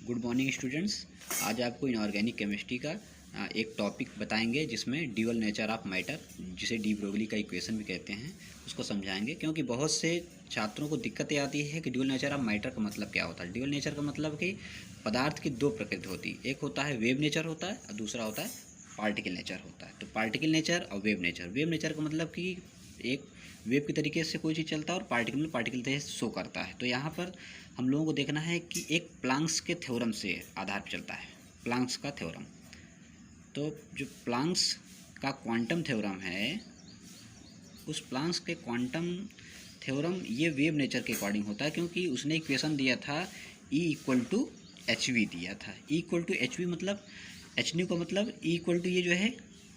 Good morning students. आज आपको inorganic chemistry का एक टॉपिक बताएंगे जिसमें ड्यूअल नेचर ऑफ मैटर, जिसे डी ब्रोगली का इक्वेशन भी कहते हैं, उसको समझाएंगे। क्योंकि बहुत से छात्रों को दिक्कतें आती है कि ड्यूअल नेचर ऑफ मैटर का मतलब क्या होता है। ड्यूअल नेचर का मतलब कि पदार्थ की दो प्रकृति होती है, एक होता है वेव नेचर होता है और दूसरा होता है पार्टिकल नेचर होता है। तो पार्टिकल नेचर और वेव नेचर, वेव नेचर का मतलब कि एक वेव के तरीके से कोई चीज़ चलता है और पार्टिकल तरीके से शो करता है। तो यहाँ पर हम लोगों को देखना है कि एक प्लांक्स के थ्योरम से आधार पर चलता है, प्लांक्स का थ्योरम। तो जो प्लांक्स का क्वांटम थ्योरम है, उस प्लांक्स के क्वांटम थ्योरम ये वेव नेचर के अकॉर्डिंग होता है, क्योंकि उसने इक्वेशन दिया था E=hv दिया था। E=hv मतलब hν का मतलब E= ये जो है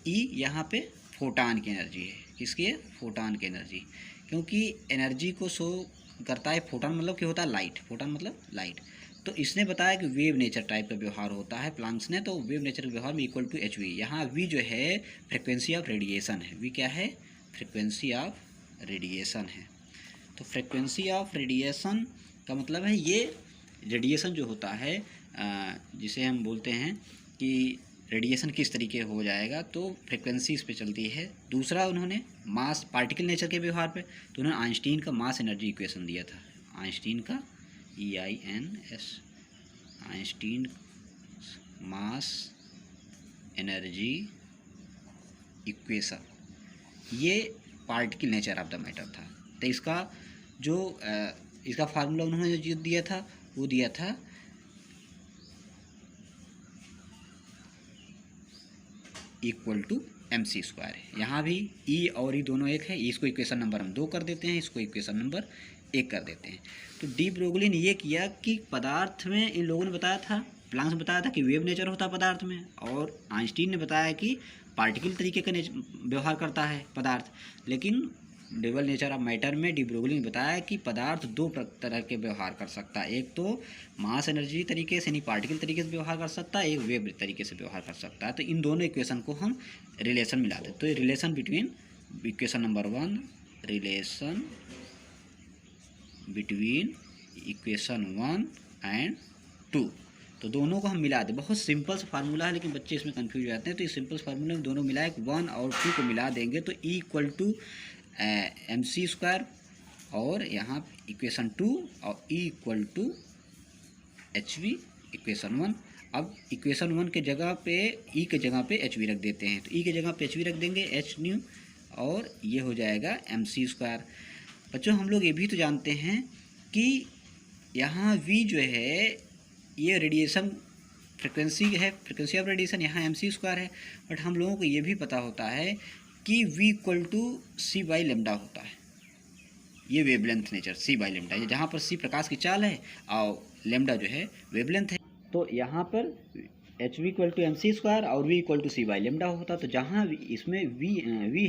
E यहाँ पे फोटान की एनर्जी है। किसकी है? फोटान की एनर्जी। क्योंकि एनर्जी को शो करता है फोटान, मतलब क्या होता है? लाइट। फोटान मतलब लाइट। तो इसने बताया कि वेव नेचर टाइप का व्यवहार होता है प्लांक्स ने। तो वेव नेचर के व्यवहार में E=hv। यहाँ v जो है फ्रिक्वेंसी ऑफ रेडिएशन है। v क्या है? फ्रिक्वेंसी ऑफ रेडिएशन है। तो फ्रिक्वेंसी ऑफ रेडिएशन का मतलब है ये रेडिएशन जो होता है, जिसे हम बोलते हैं कि रेडिएशन किस तरीके हो जाएगा, तो फ्रिक्वेंसी इस पे चलती है। दूसरा उन्होंने मास, पार्टिकल नेचर के व्यवहार पे, तो उन्होंने आइंस्टीन का मास एनर्जी इक्वेशन दिया था। आइंस्टीन का EINS, Einstein mass energy equation, ये particle nature of the matter था। तो इसका फार्मूला उन्होंने जो दिया था वो दिया था =mc²। यहाँ भी E और E दोनों एक है। इसको इक्वेशन नंबर हम 2 कर देते हैं, इसको इक्वेशन नंबर 1 कर देते हैं। तो डी ब्रोगली ने ये किया कि पदार्थ में इन लोगों ने बताया था, प्लांक्स बताया था कि वेव नेचर होता है पदार्थ में, और आइंस्टीन ने बताया कि पार्टिकल तरीके का व्यवहार करता है पदार्थ। लेकिन ड्यूअल नेचर ऑफ मैटर में डी ब्रोगली ने बताया कि पदार्थ दो तरह के व्यवहार कर सकता है। एक तो मास एनर्जी तरीके से, यानी पार्टिकल तरीके से व्यवहार कर सकता है, एक वेव तरीके से व्यवहार कर सकता है। तो इन दोनों इक्वेशन को हम रिलेशन मिलाते हैं। तो ये relation between equation number 1, relation between equation 1 and 2, तो दोनों को हम मिला दें। बहुत सिंपल सा फार्मूला है, लेकिन बच्चे इसमें कंफ्यूज हो जाते हैं। तो इस सिंपल फार्मूले में दोनों मिलाए 1 और 2 को मिला देंगे तो E=mc² और यहाँ इक्वेशन 2 और E=hv इक्वेशन 1। अब इक्वेशन 1 के जगह पे E के जगह पे hv रख देते हैं। तो E के जगह पे hv रख देंगे, hν, और ये हो जाएगा mc²। बच्चों हम लोग ये भी तो जानते हैं कि यहाँ v जो है ये रेडिएशन फ्रिक्वेंसी है, फ्रिक्वेंसी ऑफ रेडिएशन, यहाँ mc² है। बट हम लोगों को ये भी पता होता है कि v=c/λ होता है। ये वेवलेंथ नेचर c/λ है, जहाँ पर c प्रकाश की चाल है और लैम्डा जो है वेवलेंथ है। तो यहाँ पर hv=mc² और v=c/λ होता। तो जहाँ इसमें v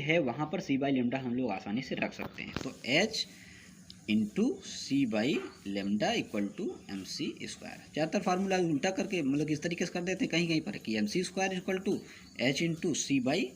है वहाँ पर c/λ हम लोग आसानी से रख सकते हैं। तो h×c/λ=mc²। ज़्यादातर फार्मूला उल्टा करके, मतलब इस तरीके से कर देते हैं कहीं कहीं पर कि mc² h×c/λ।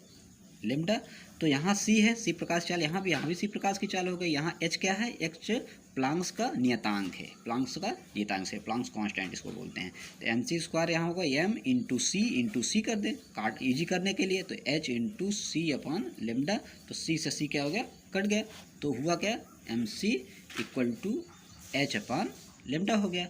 तो यहाँ c है, c प्रकाश चाल, यहाँ भी c प्रकाश की चाल हो गई। यहाँ h क्या है? h प्लांक्स का नियतांक है, प्लांक्स का नियतांक है, प्लांक्स कांस्टेंट इसको बोलते हैं। तो mc² यहाँ होगा m×c कर दें, काट ईजी करने के लिए। तो h×c/λ, तो c से c क्या हो गया? कट गया। तो हुआ क्या? mc=h/λ हो गया।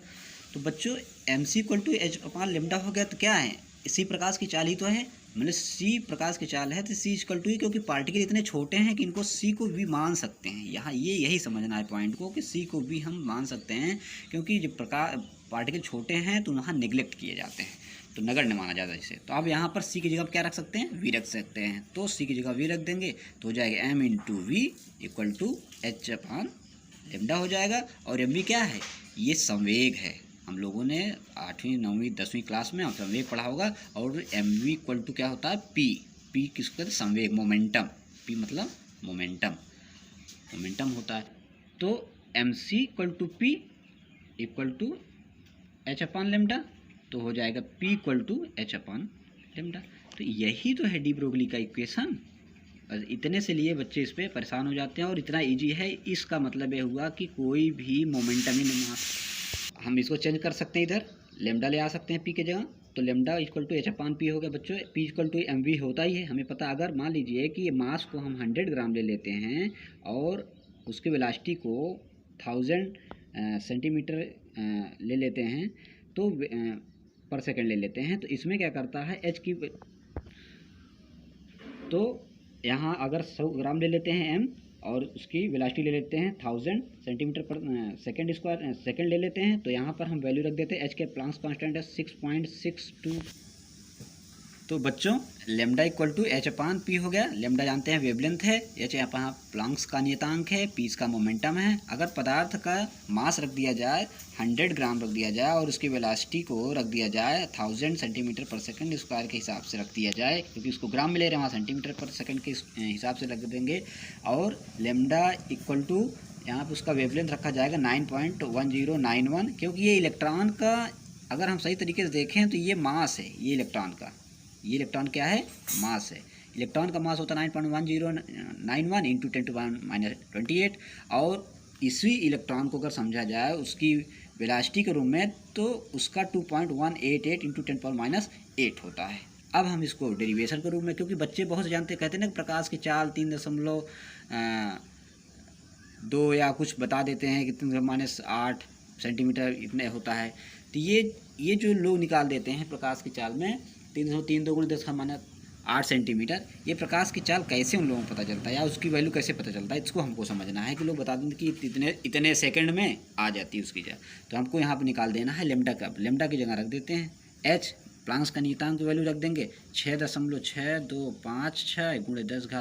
तो बच्चों mc=h/λ हो गया तो क्या है? c प्रकाश की चाल ही तो है, मतलब c प्रकाश की चाल है तो c=e, क्योंकि पार्टिकल इतने छोटे हैं कि इनको c को v मान सकते हैं। यहाँ यही समझना है पॉइंट को कि c को v हम मान सकते हैं, क्योंकि जब पार्टिकल छोटे हैं तो वहाँ नेग्लेक्ट किए जाते हैं, तो नगण्य माना जाता है जिसे। तो अब यहाँ पर c की जगह क्या रख सकते हैं? v रख सकते हैं। तो c की जगह v रख देंगे तो हो जाएगा m×v=h/λ हो जाएगा। और mv क्या है? ये संवेग है। हम लोगों ने 8वीं 9वीं 10वीं क्लास में संवेग पढ़ा होगा। और mv क्या होता है? p किसको कहते हैं? संवेग, मोमेंटम। p मतलब मोमेंटम होता है। तो mc=p=h/λ, तो हो जाएगा p=h/λ। तो यही तो है डी ब्रोगली का इक्वेशन। इतने से लिए बच्चे इस पर परेशान हो जाते हैं, और इतना इजी है। इसका मतलब ये हुआ कि कोई भी मोमेंटम ही नहीं, हम इसको चेंज कर सकते हैं इधर, लेमडा ले आ सकते हैं पी के जगह, तो lambda equal to H upon P हो गया बच्चों। P equal to M V होता ही है, हमें पता। अगर मान लीजिए कि ये मास को हम 100 ग्राम ले लेते हैं और उसके वेलोसिटी को 1000 सेंटीमीटर ले लेते हैं तो पर सेकंड ले लेते हैं, तो इसमें क्या करता है एच की, तो यहाँ अगर 100 ग्राम ले लेते हैं एम और उसकी वेलोसिटी ले लेते हैं 1000 सेंटीमीटर पर सेकंड स्क्वायर सेकंड ले लेते हैं, तो यहाँ पर हम वैल्यू रख देते हैं एच के प्लांक्स कांस्टेंट है 6.62। तो बच्चों lambda equal to H upon P हो गया। लेमडा जानते हैं वेवलेंथ है, एच यहाँ प्लांक्स का नियतांक है, पी इसका मोमेंटम है। अगर पदार्थ का मास रख दिया जाए 100 ग्राम रख दिया जाए और उसकी वेलोसिटी को रख दिया जाए 1000 सेंटीमीटर पर सेकंड स्क्वायर के हिसाब से रख दिया जाए, क्योंकि उसको ग्राम में ले रहे हैं, वहाँ सेंटीमीटर पर सेकंड के हिसाब से रख देंगे। और लेमडा इक्वल टू यहाँ पर उसका वेवलेंथ रखा जाएगा 9.1091, क्योंकि ये इलेक्ट्रॉन का अगर हम सही तरीके से देखें तो ये मास है, ये इलेक्ट्रॉन का, ये इलेक्ट्रॉन क्या है, मास है। इलेक्ट्रॉन का मास होता है 9.1091 इंटू 10⁻28, और इसी इलेक्ट्रॉन को अगर समझा जाए उसकी वेलोसिटी के रूप में तो उसका 2.188 इंटू 10⁻8 होता है। अब हम इसको डेरिवेशन के रूप में, क्योंकि बच्चे बहुत से जानते कहते हैं ना प्रकाश की चाल 3.2 या कुछ बता देते हैं कि 3⁻8 सेंटीमीटर इतने होता है, तो ये जो लोग निकाल देते हैं प्रकाश की चाल में 3 2 × 10⁻8 सेंटीमीटर, ये प्रकाश की चाल कैसे उन लोगों को पता चलता है या उसकी वैल्यू कैसे पता चलता है, इसको हमको समझना है। कि लोग बता देंगे कि इतने सेकंड में आ जाती है उसकी चाल, तो हमको यहाँ पर निकाल देना है लेमडा का। लेमडा की जगह रख देते हैं एच, प्लांक्स का नियतांक की वैल्यू रख देंगे 6.6256 ×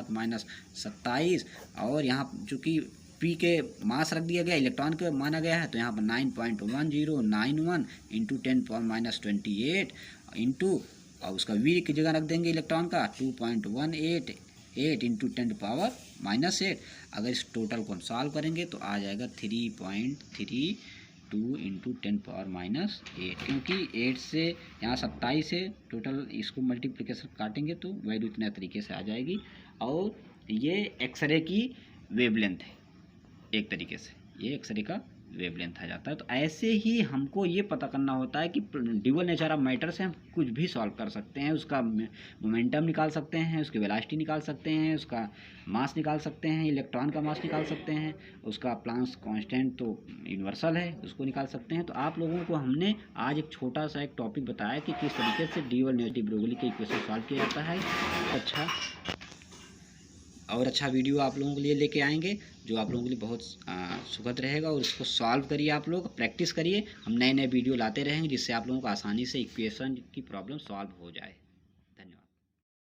10⁻27, और यहाँ चूँकि पी के मास रख दिया गया, इलेक्ट्रॉन के माना गया है, तो यहाँ पर 9.1091 इंटू 10⁻28 इंटू, और उसका वी की जगह रख देंगे इलेक्ट्रॉन का 2.188 इंटू 10⁻8। अगर इस टोटल को हम सॉल्व करेंगे तो आ जाएगा 3.32 इंटू 10⁻8, क्योंकि 8 से यहाँ 27 से टोटल इसको मल्टीप्लिकेशन काटेंगे तो वैल्यू इतने तरीके से आ जाएगी। और ये एक्सरे की वेवलेंथ है, एक तरीके से ये एक्सरे का वेवलेंथ आ जाता है। तो ऐसे ही हमको ये पता करना होता है कि ड्यूअल नेचर ऑफ मैटर से हम कुछ भी सॉल्व कर सकते हैं। उसका मोमेंटम निकाल सकते हैं, उसकी वेलोसिटी निकाल सकते हैं, उसका मास निकाल सकते हैं, इलेक्ट्रॉन का मास निकाल सकते हैं, उसका प्लांक्स कांस्टेंट तो यूनिवर्सल है उसको निकाल सकते हैं। तो आप लोगों को हमने आज एक छोटा सा एक टॉपिक बताया कि किस तरीके से ड्यूअल नेचर डी ब्रोगली के इक्वेशन सॉल्व किया जाता है। अच्छा वीडियो आप लोगों के लिए लेके आएंगे जो आप लोगों के लिए बहुत सुखद रहेगा, और इसको सॉल्व करिए, आप लोग प्रैक्टिस करिए। हम नए नए वीडियो लाते रहेंगे जिससे आप लोगों को आसानी से इक्वेशन की प्रॉब्लम सॉल्व हो जाए।